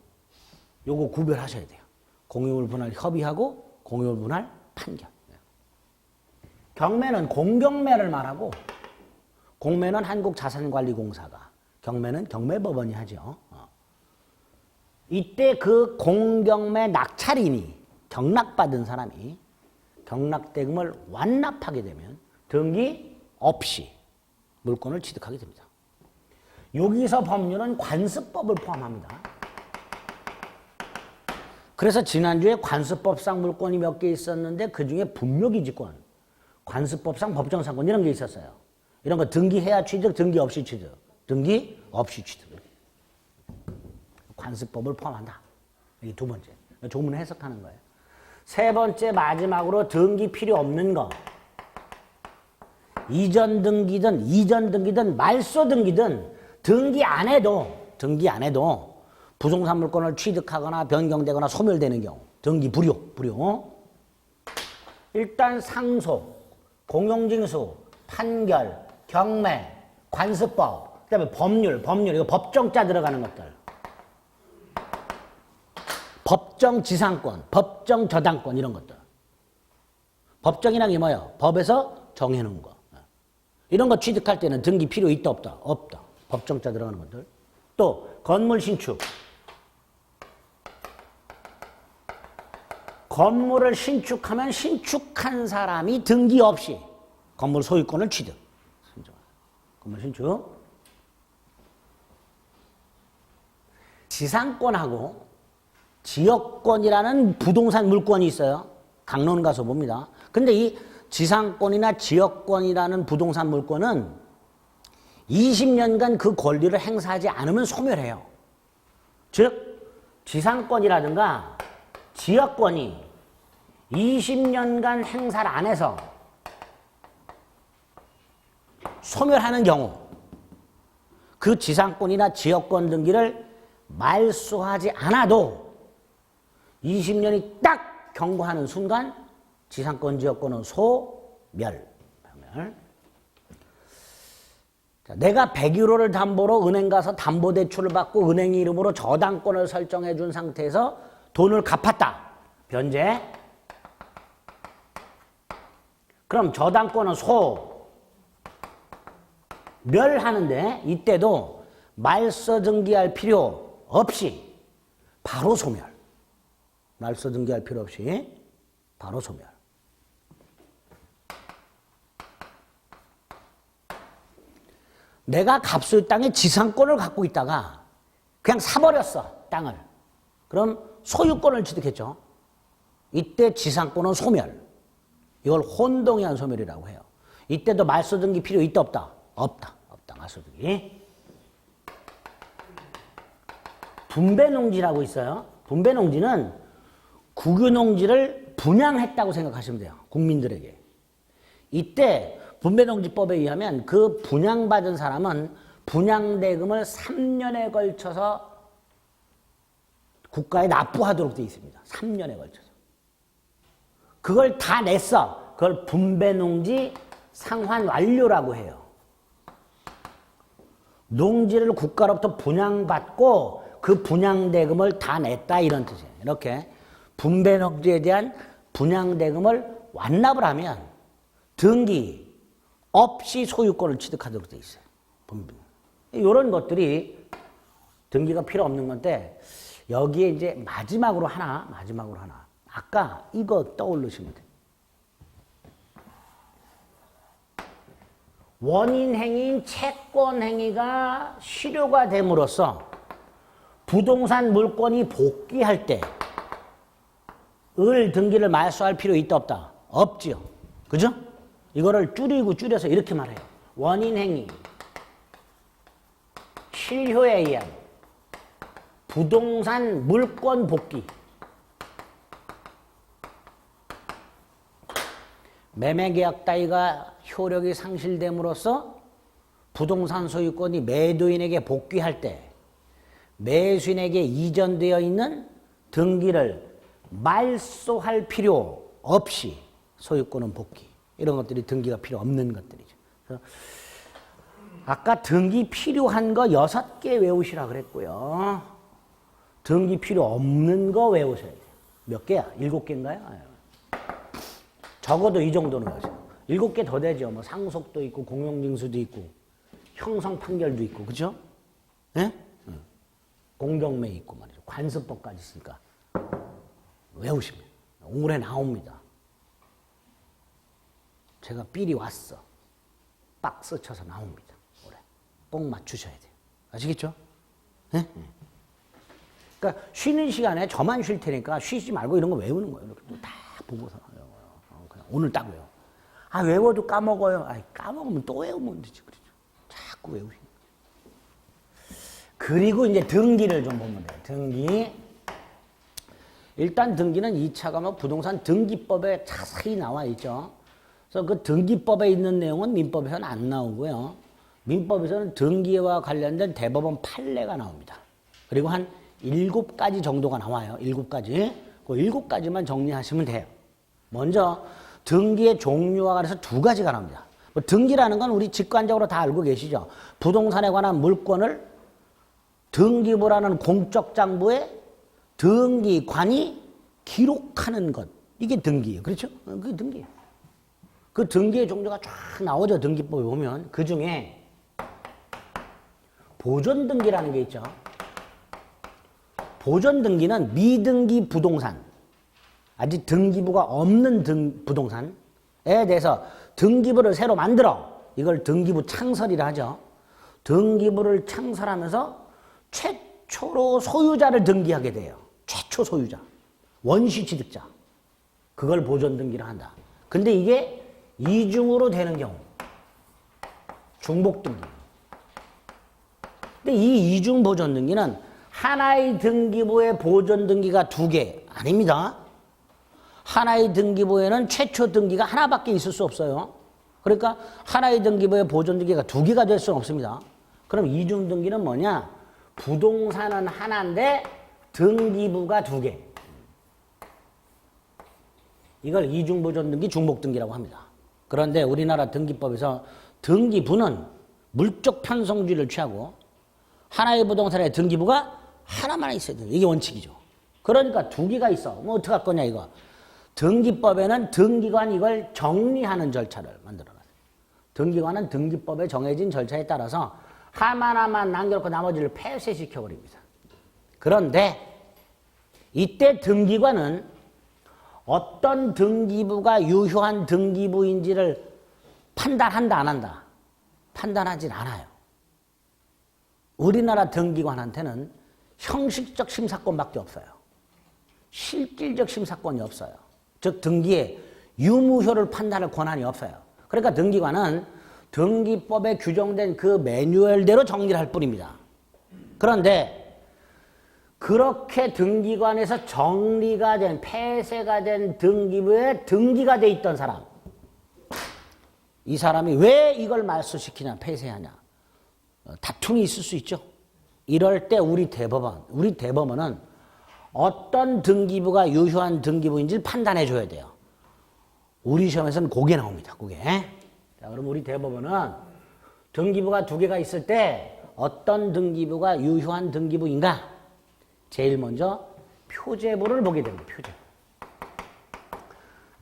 요거 구별하셔야 돼요. 공유물 분할 협의하고 공유물 분할 판결. 경매는 공경매를 말하고 공매는 한국자산관리공사가, 경매는 경매법원이 하죠. 이때 그 공경매 낙찰인이, 경락받은 사람이 경락대금을 완납하게 되면 등기 없이 물권을 취득하게 됩니다. 여기서 법률은 관습법을 포함합니다. 그래서 지난주에 관습법상 물권이 몇 개 있었는데 그중에 분묘기지권, 관습법상 법정상권 이런 게 있었어요. 이런 거 등기해야 취득, 등기 없이 취득, 등기 없이 취득. 관습법을 포함한다. 이게 두 번째. 조문 해석하는 거예요. 세 번째 마지막으로 등기 필요 없는 거. 이전 등기든 말소 등기든 등기 안 해도 부동산 물권을 취득하거나 변경되거나 소멸되는 경우 등기 불효. 일단 상속, 공용징수, 판결, 경매, 관습법, 그다음에 법률 이거 법정자 들어가는 것들. 법정 지상권, 법정 저당권 이런 것들. 법정이란 게 뭐예요? 법에서 정해놓은 거. 이런 거 취득할 때는 등기 필요 있다 없다? 없다. 법정자 들어가는 것들. 또 건물 신축. 건물을 신축하면 신축한 사람이 등기 없이 건물 소유권을 취득. 건물 신축. 지상권하고 지역권이라는 부동산 물권이 있어요. 강론 가서 봅니다. 근데 이 지상권이나 지역권이라는 부동산 물권은 20년간 그 권리를 행사하지 않으면 소멸해요. 즉 지상권이라든가 지역권이 20년간 행사를 안 해서 소멸하는 경우 그 지상권이나 지역권 등기를 말소하지 않아도 20년이 딱 경과하는 순간 지상권, 지역권은 소멸. 자, 내가 101호를 담보로 은행 가서 담보대출을 받고 은행 이름으로 저당권을 설정해 준 상태에서 돈을 갚았다. 변제. 그럼 저당권은 소멸하는데 이때도 말소 등기할 필요 없이 바로 소멸. 말소 등기할 필요 없이 바로 소멸. 내가 갑수의 땅에 지상권을 갖고 있다가 그냥 사버렸어, 땅을. 그럼 소유권을 취득했죠. 이때 지상권은 소멸. 이걸 혼동의한 소멸이라고 해요. 이때도 말소 등기 필요 있다 없다? 없다. 말소 등기. 분배농지라고 있어요. 분배농지는 국유농지를 분양했다고 생각하시면 돼요. 국민들에게. 이때 분배농지법에 의하면 그 분양받은 사람은 분양대금을 3년에 걸쳐서 국가에 납부하도록 되어 있습니다. 3년에 걸쳐서. 그걸 다 냈어. 그걸 분배농지 상환 완료라고 해요. 농지를 국가로부터 분양받고 그 분양대금을 다 냈다 이런 뜻이에요. 이렇게 분배농지에 대한 분양대금을 완납을 하면 등기 없이 소유권을 취득하도록 되어 있어요. 이런 것들이 등기가 필요 없는 건데 여기에 이제 마지막으로 하나. 아까 이거 떠올리시면 돼요. 원인행위인 채권행위가 실효가 됨으로써 부동산 물권이 복귀할 때 을 등기를 말소할 필요 있다 없다? 없지요. 그죠? 이거를 줄여서 이렇게 말해요. 원인행위, 실효에 의한 부동산 물권 복귀. 매매계약 따위가 효력이 상실됨으로써 부동산 소유권이 매도인에게 복귀할 때 매수인에게 이전되어 있는 등기를 말소할 필요 없이 소유권은 복귀. 이런 것들이 등기가 필요 없는 것들이죠. 그래서 아까 등기 필요한 거 6개 외우시라 그랬고요. 등기 필요 없는 거 외우셔야 돼요. 몇 개야? 7개인가요? 적어도 이 정도는 하세요. 7개 더 되죠. 뭐 상속도 있고 공용징수도 있고 형성 판결도 있고 그죠? 예? 공경매 있고 말이죠. 관습법까지 있으니까 외우시면 올해 나옵니다. 제가 삘이 왔어. 박스 쳐서 나옵니다. 올해 꼭 맞추셔야 돼요. 아시겠죠? 예? 그러니까 쉬는 시간에 저만 쉴 테니까 쉬지 말고 이런 거 외우는 거예요. 이렇게 다 보고서 그냥 오늘 딱 외워. 아 외워도 까먹어요. 아 까먹으면 또 외우면 되지 그렇죠. 자꾸 외우시는. 그리고 이제 등기를 좀 보면 돼요. 등기. 일단 등기는 2차 과목 부동산 등기법에 자세히 나와 있죠. 그래서 그 등기법에 있는 내용은 민법에서는 안 나오고요. 민법에서는 등기와 관련된 대법원 판례가 나옵니다. 그리고 한 7가지 정도가 나와요. 7가지. 그 7가지만 정리하시면 돼요. 먼저 등기의 종류와 관해서 2가지가 나옵니다. 뭐 등기라는 건 우리 직관적으로 다 알고 계시죠. 부동산에 관한 물권을 등기부라는 공적 장부에 등기관이 기록하는 것. 이게 등기예요. 그렇죠? 그게 등기예요. 그 등기의 종류가 쫙 나오죠. 등기법에 보면. 그 중에 보존등기라는 게 있죠. 보존등기는 미등기 부동산, 아직 등기부가 없는 부동산에 대해서 등기부를 새로 만들어. 이걸 등기부 창설이라 하죠. 등기부를 창설하면서 최초로 소유자를 등기하게 돼요. 최초 소유자. 원시 취득자. 그걸 보존등기라 한다. 근데 이게 이중으로 되는 경우. 중복등기. 근데 이 이중 보존등기는 하나의 등기부의 보존등기가 2개 아닙니다. 하나의 등기부에는 최초 등기가 하나밖에 있을 수 없어요. 그러니까 하나의 등기부의 보존등기가 2개가 될 수는 없습니다. 그럼 이중 등기는 뭐냐? 부동산은 하나인데 등기부가 2개. 이걸 이중 보존등기, 중복등기라고 합니다. 그런데 우리나라 등기법에서 등기부는 물적 편성주의를 취하고 하나의 부동산의 등기부가 하나만 있어야 된다. 이게 원칙이죠. 그러니까 2개가 있어. 뭐 어떡할 거냐 이거. 등기법에는 등기관 이걸 정리하는 절차를 만들어놨어요. 등기관은 등기법에 정해진 절차에 따라서 하나만 남겨놓고 나머지를 폐쇄시켜버립니다. 그런데 이때 등기관은 어떤 등기부가 유효한 등기부인지를 판단한다 안 한다? 판단하진 않아요. 우리나라 등기관한테는 형식적 심사권밖에 없어요. 실질적 심사권이 없어요. 즉 등기의 유무효를 판단할 권한이 없어요. 그러니까 등기관은 등기법에 규정된 그 매뉴얼대로 정리를 할 뿐입니다. 그런데 그렇게 등기관에서 정리가 된, 폐쇄가 된 등기부에 등기가 돼 있던 사람, 이 사람이 왜 이걸 말소시키냐, 폐쇄하냐, 다툼이 있을 수 있죠. 이럴 때 우리 대법원은 어떤 등기부가 유효한 등기부인지를 판단해 줘야 돼요. 우리 시험에서는 그게 나옵니다. 그게. 자, 그럼 우리 대법원은 등기부가 2개가 있을 때 어떤 등기부가 유효한 등기부인가? 제일 먼저 표제부를 보게 됩니다. 표제부.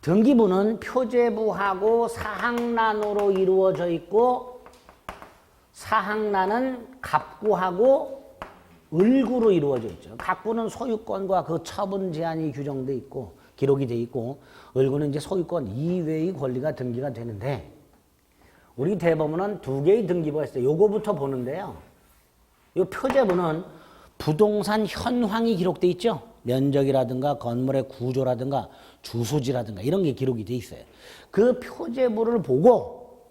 등기부는 표제부하고 사항란으로 이루어져 있고 사항란은 갑구하고 을구로 이루어져 있죠. 갑구는 소유권과 그 처분 제한이 규정돼 있고 기록이 돼 있고 을구는 이제 소유권 이외의 권리가 등기가 되는데 우리 대법원은 2개의 등기부가 있어요. 요거부터 보는데요. 이 표제부는 부동산 현황이 기록돼 있죠. 면적이라든가 건물의 구조라든가 주소지라든가 이런 게 기록이 돼 있어요. 그 표제부를 보고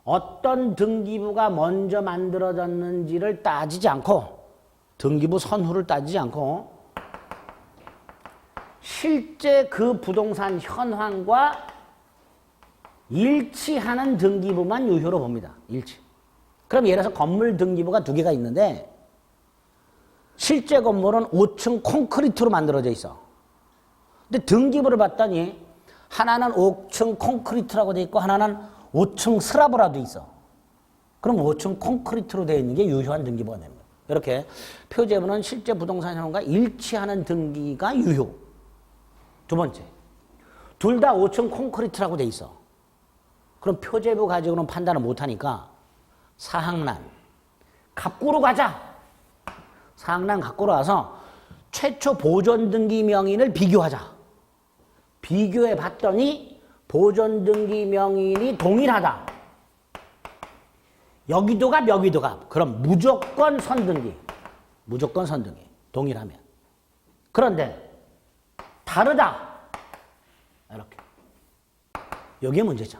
어떤 등기부가 먼저 만들어졌는지를 따지지 않고 등기부 선후를 따지지 않고 실제 그 부동산 현황과 일치하는 등기부만 유효로 봅니다. 일치. 그럼 예를 들어서 건물 등기부가 두 개가 있는데 실제 건물은 5층 콘크리트로 만들어져 있어. 근데 등기부를 봤더니 하나는 5층 콘크리트라고 돼 있고 하나는 5층 슬라브라도 있어. 그럼 5층 콘크리트로 되어 있는 게 유효한 등기부가 됩니다. 이렇게 표제부는 실제 부동산 현황과 일치하는 등기가 유효. 두 번째, 둘 다 5층 콘크리트라고 돼 있어. 그럼 표제부 가지고는 판단을 못하니까 사항란, 갑구로 가자. 사항란 갖고 와서 최초 보존 등기 명인을 비교하자. 비교해 봤더니 보존 등기 명인이 동일하다. 여기도가 여기도가. 그럼 무조건 선등기. 무조건 선등기. 동일하면. 그런데 다르다. 이렇게. 여기에 문제죠.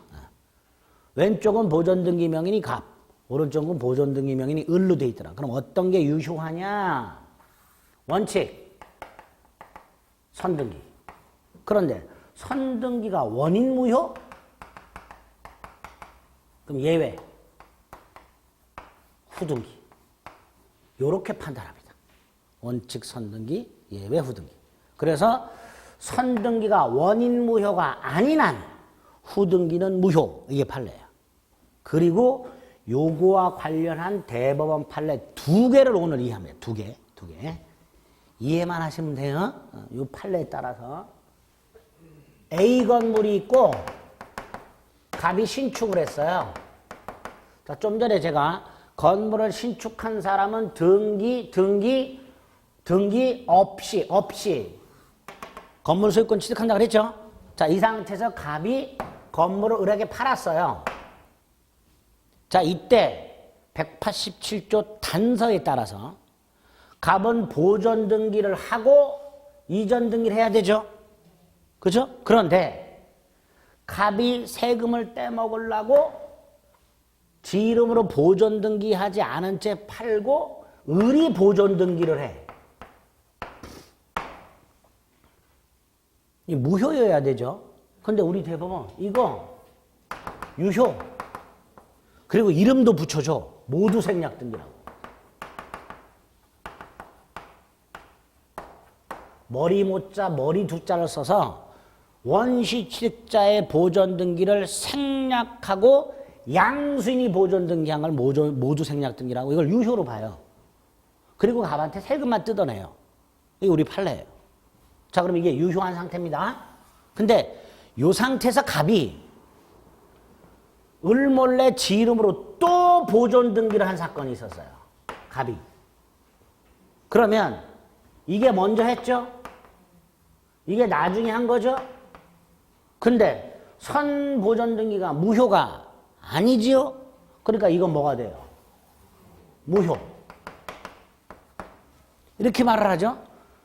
왼쪽은 보존 등기 명인이 갑. 오른쪽은 보존 등기 명인이 을로 돼 있더라. 그럼 어떤 게 유효하냐? 원칙. 선등기. 그런데 선등기가 원인 무효? 그럼 예외. 후등기. 요렇게 판단합니다. 원칙 선등기, 예외 후등기. 그래서 선등기가 원인 무효가 아닌 한 후등기는 무효. 이게 판례예요. 그리고 요거와 관련한 대법원 판례 두 개를 오늘 이해합니다. 두 개. 이해만 하시면 돼요. 요 판례에 따라서 A 건물이 있고 갑이 신축을 했어요. 자, 좀 전에 제가 건물을 신축한 사람은 등기 없이 건물 소유권 취득한다 그랬죠? 자, 이 상태에서 갑이 건물을 을에게 팔았어요. 자, 이때 187조 단서에 따라서 갑은 보존 등기를 하고 이전 등기를 해야 되죠? 그죠? 그런데 갑이 세금을 떼먹으려고 지 이름으로 보존 등기하지 않은 채 팔고 을이 보존 등기를 해. 이 무효여야 되죠? 근데 우리 대법원 이거 유효. 그리고 이름도 붙여줘. 모두 생략 등기라고. 머리 모자, 머리 두자를 써서 원시 취득자의 보존 등기를 생략하고 양수인이 보존 등기한 걸 모두 생략 등기라고 이걸 유효로 봐요. 그리고 갑한테 세금만 뜯어내요. 이게 우리 판례예요. 자, 그럼 이게 유효한 상태입니다. 근데 이 상태에서 갑이 을 몰래 지 이름으로 또 보존 등기를 한 사건이 있었어요. 갑이. 그러면 이게 먼저 했죠? 이게 나중에 한 거죠? 근데 선 보존 등기가 무효가 아니지요? 그러니까 이건 뭐가 돼요? 무효. 이렇게 말을 하죠?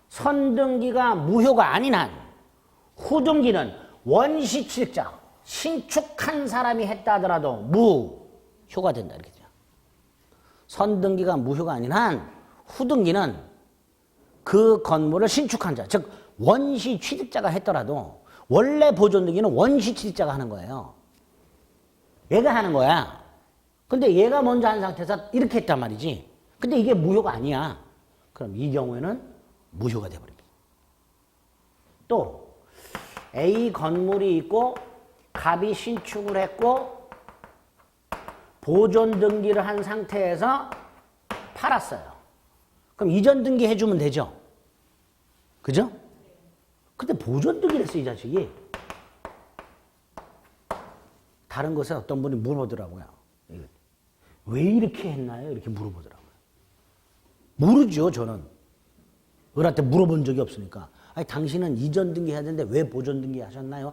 선등기가 무효가 아닌 한 후등기는 원시 취득자, 신축한 사람이 했다 하더라도 무효가 된다. 이렇게 돼요. 선등기가 무효가 아닌 한 후등기는 그 건물을 신축한 자, 즉 원시 취득자가 했더라도 원래 보존 등기는 원시 취득자가 하는 거예요. 얘가 하는 거야. 근데 얘가 먼저 한 상태에서 이렇게 했단 말이지. 근데 이게 무효가 아니야. 그럼 이 경우에는 무효가 돼버립니다. 또 A 건물이 있고 갑이 신축을 했고 보존 등기를 한 상태에서 팔았어요. 그럼 이전 등기 해주면 되죠? 그죠? 근데 보존 등기를 했어, 이 자식이. 다른 것에 어떤 분이 물어보더라고요. 왜 이렇게 했나요? 이렇게 물어보더라고요. 모르죠, 저는. 을한테 물어본 적이 없으니까. 아니, 당신은 이전 등기 해야 되는데 왜 보존 등기 하셨나요?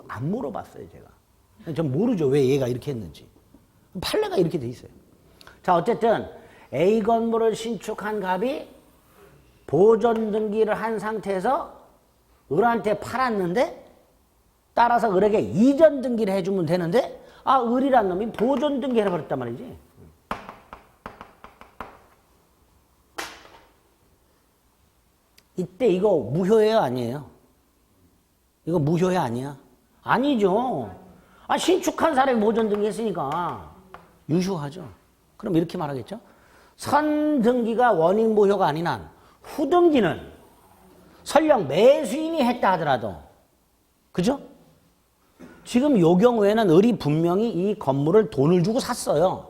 안 물어봤어요, 제가. 전 모르죠, 왜 얘가 이렇게 했는지. 판례가 이렇게 돼 있어요. 자, 어쨌든 A 건물을 신축한 갑이 보존 등기를 한 상태에서 을한테 팔았는데 따라서 을에게 이전 등기를 해주면 되는데 을이란 놈이 보존 등기를 해버렸단 말이지. 이때 이거 무효예요, 아니에요? 이거 무효해, 아니야? 아니죠. 신축한 사람이 보존 등기 했으니까 유효하죠. 그럼 이렇게 말하겠죠? 선등기가 원인 무효가 아닌 한 후등기는 설령 매수인이 했다 하더라도, 그죠? 지금 요 경우에는 을이 분명히 이 건물을 돈을 주고 샀어요.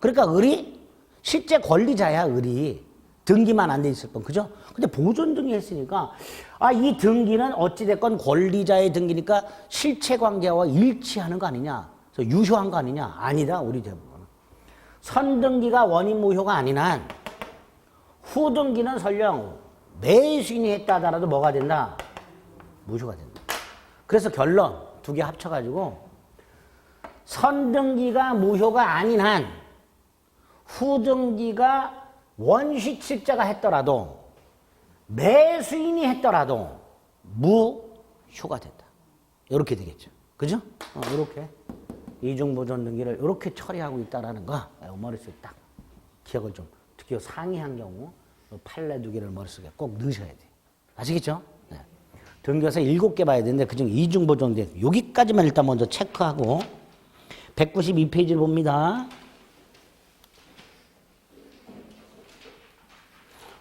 그러니까 을이 실제 권리자야, 을이. 등기만 안 돼 있을 뿐, 그죠? 근데 보존 등기 했으니까 이 등기는 어찌됐건 권리자의 등기니까 실체 관계와 일치하는 거 아니냐? 그래서 유효한 거 아니냐? 아니다, 우리 대부분. 선등기가 원인 무효가 아닌 한 후등기는 설령 매수인이 했다 하더라도 뭐가 된다? 무효가 된다. 그래서 결론 두 개 합쳐가지고 선등기가 무효가 아닌 한 후등기가 원시칠자가 했더라도 매수인이 했더라도 무효가 된다. 이렇게 되겠죠. 그죠? 이렇게 이중보존 등기를 이렇게 처리하고 있다라는 거 머릿속에 딱 기억을 좀, 특히 상이한 경우 판례 두 개를 머릿속에 꼭 넣으셔야 돼. 아시겠죠? 네. 등기에서 7개 봐야 되는데 그중 이중보존 등기 여기까지만 일단 먼저 체크하고 192페이지를 봅니다.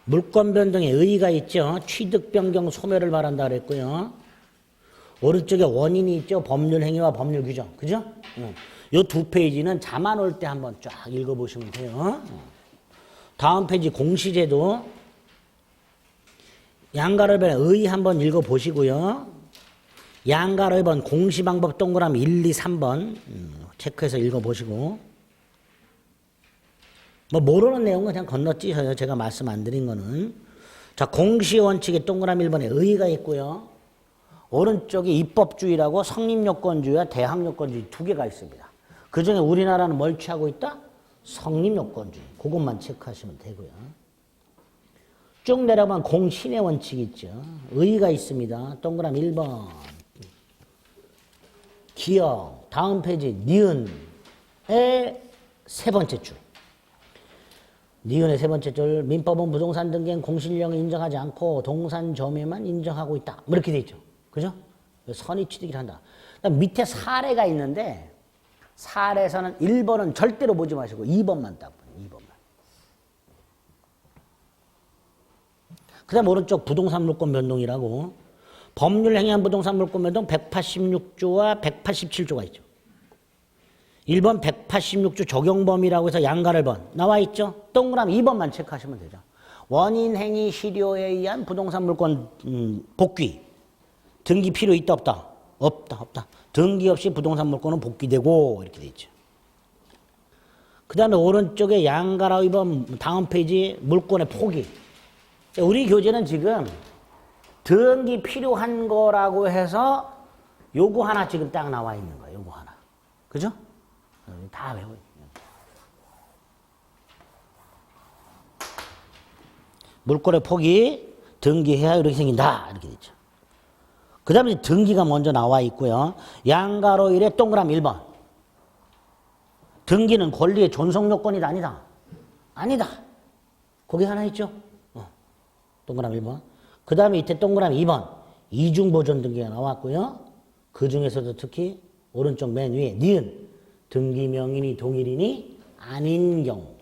물권 변동에 의의가 있죠. 취득 변경 소멸을 말한다 그랬고요. 오른쪽에 원인이 있죠. 법률 행위와 법률 규정. 그죠? 요 두 페이지는 자만 올 때 한번 쫙 읽어보시면 돼요. 다음 페이지 공시제도. 양가로변의 의의 한번 읽어보시고요. 양가로변 공시방법 동그라미 1, 2, 3번 체크해서 읽어보시고. 모르는 내용은 그냥 건너뛰셔요. 제가 말씀 안 드린 거는. 자, 공시원칙에 동그라미 1번에 의의가 있고요. 오른쪽에 입법주의라고 성립요건주의와 대항요건주의 두 개가 있습니다. 그 중에 우리나라는 뭘 취하고 있다? 성립요건주의. 그것만 체크하시면 되고요. 쭉 내려가면 공신의 원칙이 있죠. 의의가 있습니다. 동그라미 1번. 기억. 다음 페이지 니은의 세 번째 줄. 니은의 세 번째 줄. 민법은 부동산 등기엔 공실령을 인정하지 않고 동산 점유만 인정하고 있다. 이렇게 돼 있죠. 그죠? 선의 취득을 한다. 밑에 사례가 있는데 사례에서는 1번은 절대로 보지 마시고 2번만 딱 보세요. 2번만. 그 다음 오른쪽 부동산 물권 변동이라고 법률 행위한 부동산 물권 변동 186조와 187조가 있죠. 1번 186조 적용범위라고 해서 양가를 번 나와 있죠. 동그라미 2번만 체크하시면 되죠. 원인 행위 실효에 의한 부동산 물권 복귀. 등기 필요 있다 없다? 없다. 등기 없이 부동산 물권은 복귀되고 이렇게 돼 있죠. 그 다음에 오른쪽에 양가라 위반 다음 페이지 물권의 포기. 우리 교재는 지금 등기 필요한 거라고 해서 요거 하나 지금 딱 나와 있는 거예요. 요거 하나. 그죠? 다 외워요. 물권의 포기, 등기해야 이렇게 생긴다. 이렇게 되죠. 그 다음에 등기가 먼저 나와 있고요. 양가로 1에 동그라미 1번. 등기는 권리의 존속 요건이다. 아니다. 아니다. 거기 하나 있죠. 동그라미 1번. 그 다음에 이때 동그라미 2번. 이중보존 등기가 나왔고요. 그 중에서도 특히 오른쪽 맨 위에 니은. 등기 명인이 동일인이 아닌 경우.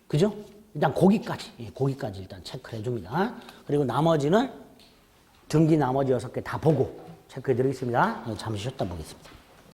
그죠? 일단 거기까지 일단 체크를 해줍니다. 그리고 나머지는 등기 나머지 6개 다 보고 체크해 드리겠습니다. 잠시 쉬었다 보겠습니다.